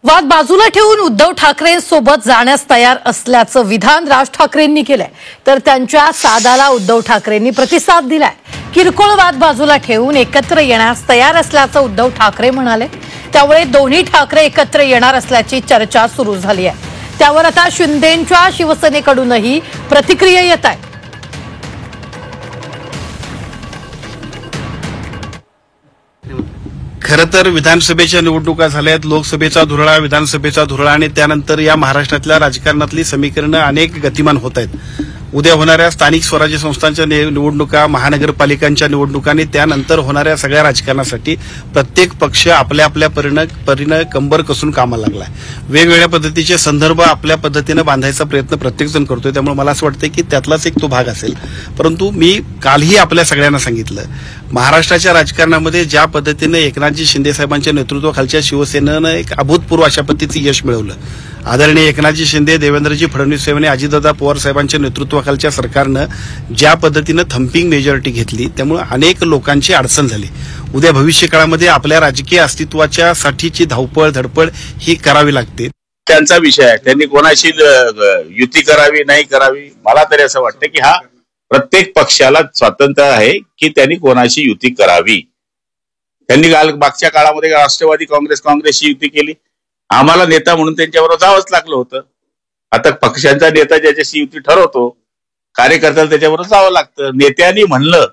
वाद बाजूला ठेवून उद्धव ठाकरेंसोबत जाण्यास तयार असल्याचं विधान राज ठाकरेंनी केलंय, तर त्यांच्या सादाला उद्धव ठाकरेंनी प्रतिसाद दिलाय। किरकोळ वाद बाजूला ठेवून एकत्र येण्यास तयार असल्याचं उद्धव ठाकरे म्हणाले। त्यामुळे दोन्ही ठाकरे एकत्र येणार असल्याची चर्चा सुरू झाली आहे। त्यावर आता शिंदेंच्या शिवसेनेकडूनही प्रतिक्रिया येत आहे। खरं तर विधानसभेच्या निवडणुका झाल्यात, लोकसभेचा धुरळा, विधानसभेचा धुरळा आणि त्यानंतर या महाराष्ट्रातल्या राजकारणातली समीकरणं अनेक गतिमान होत आहेत। उद्या होणाऱ्या स्थानिक स्वराज्य संस्थांच्या निवडणुका, महानगरपालिकांच्या निवडणुका आणि त्यानंतर होणाऱ्या सगळ्या राजकारणासाठी प्रत्येक पक्ष आपल्या आपल्या परीनं कंबर कसून कामाला लागलाय। वेगवेगळ्या पद्धतीचे संदर्भ आपल्या पद्धतीनं बांधायचा प्रयत्न प्रत्येकजण करतोय। त्यामुळे मला असं वाटतं की त्यातलाच एक तो भाग असेल। परंतु मी कालही आपल्या सगळ्यांना सांगितलं, महाराष्ट्राच्या राजकारणामध्ये ज्या पद्धतीने एकनाथजी शिंदे साहेबांच्या नेतृत्वाखालच्या शिवसेनेनं एक अभूतपूर्व अशा पद्धतीचं यश मिळवलं, आदरणीय एकनाथजी शिंदे, देवेंद्रजी फडणवीस साहेबांनी, अजितदादा पवार साहेबांच्या नेतृत्वाखालच्या सरकारनं ज्या पद्धतीनं थम्पिंग मेजॉरिटी घेतली, त्यामुळे अनेक लोकांची अडचण झाली। उद्या भविष्यकाळामध्ये आपल्या राजकीय अस्तित्वाच्या साठीची धावपळ धडपड ही करावी लागते। त्यांचा विषय आहे, त्यांनी कोणाशी युती करावी नाही करावी, मला तरी असं वाटतं की हा प्रत्येक पक्षाला स्वातंत्र्य आहे की त्यांनी कोणाशी युती करावी। त्यांनी मागच्या काळामध्ये राष्ट्रवादी काँग्रेसशी युती केली, आम्हाला नेता म्हणून त्यांच्याबरोबर जावंच लागलं होतं। आता पक्षांचा नेता ज्याच्याशी युती ठरवतो, कार्यकर्त्याला त्याच्याबरोबर जावं लागतं। नेत्यांनी म्हणलं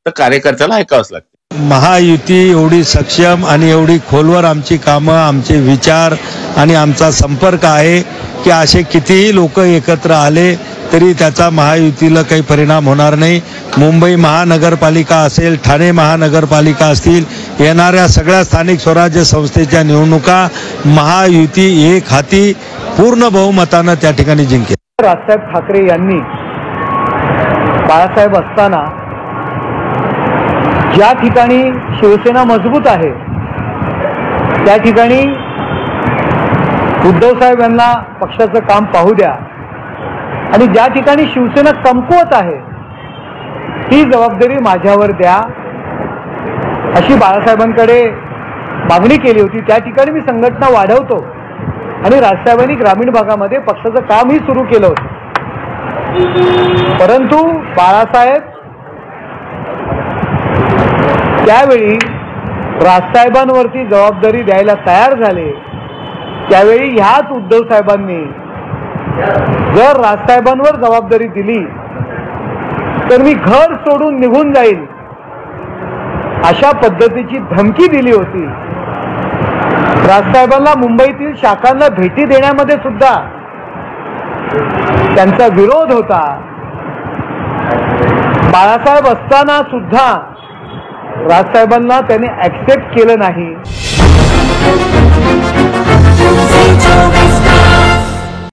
तर कार्यकर्त्याला ऐकावंच लागतं। महायुती एवढी सक्षम आणि एवढी खोलवर आमची कामं, आमचे विचार आणि आमचा संपर्क आहे की असे कितीही लोक एकत्र आले तरी त्याचा महायुतीला काही परिणाम होणार नाही। मुंबई महानगरपालिका असेल, ठाणे महानगरपालिका असतील, येणाऱ्या सगळ्या स्थानिक स्वराज्य संस्थेच्या निवडणुका महायुती एक हाती पूर्ण बहुमतानं त्या ठिकाणी जिंकेल। राजसाहेब ठाकरे यांनी बाळासाहेब असताना ज्या ठिकाणी शिवसेना मजबूत आहे त्या ठिकाणी उद्धव साहेब यांना पक्षाचं काम पाहू द्या आणि ज्या ठिकाणी शिवसेना कमकुवत आहे ती जबाबदारी माझ्यावर द्या, अशी बाळासाहेबांकडे मागणी केली होती। त्या ठिकाणी मी संघटना वाढवतो आणि राजसाहेबांनी ग्रामीण भागामध्ये पक्षाचं कामही सुरू केलं होतं। परंतु बाळासाहेब त्यावेळी राजसाहेबांवरती जबाबदारी द्यायला तयार झाले। त्यावेळी ह्याच उद्धव साहेबांनी जर राजसाहेबांवर जबाबदारी दिली तर मी घर सोडून निघून जाईल अशा पद्धतीची धमकी दिली होती। राजसाहेबांना मुंबईतील शाखांना भेटी देण्यामध्ये सुद्धा त्यांचा विरोध होता। बाळासाहेब असताना सुद्धा राजसाहेबांना त्यांनी ऍक्सेप्ट केलं नाही।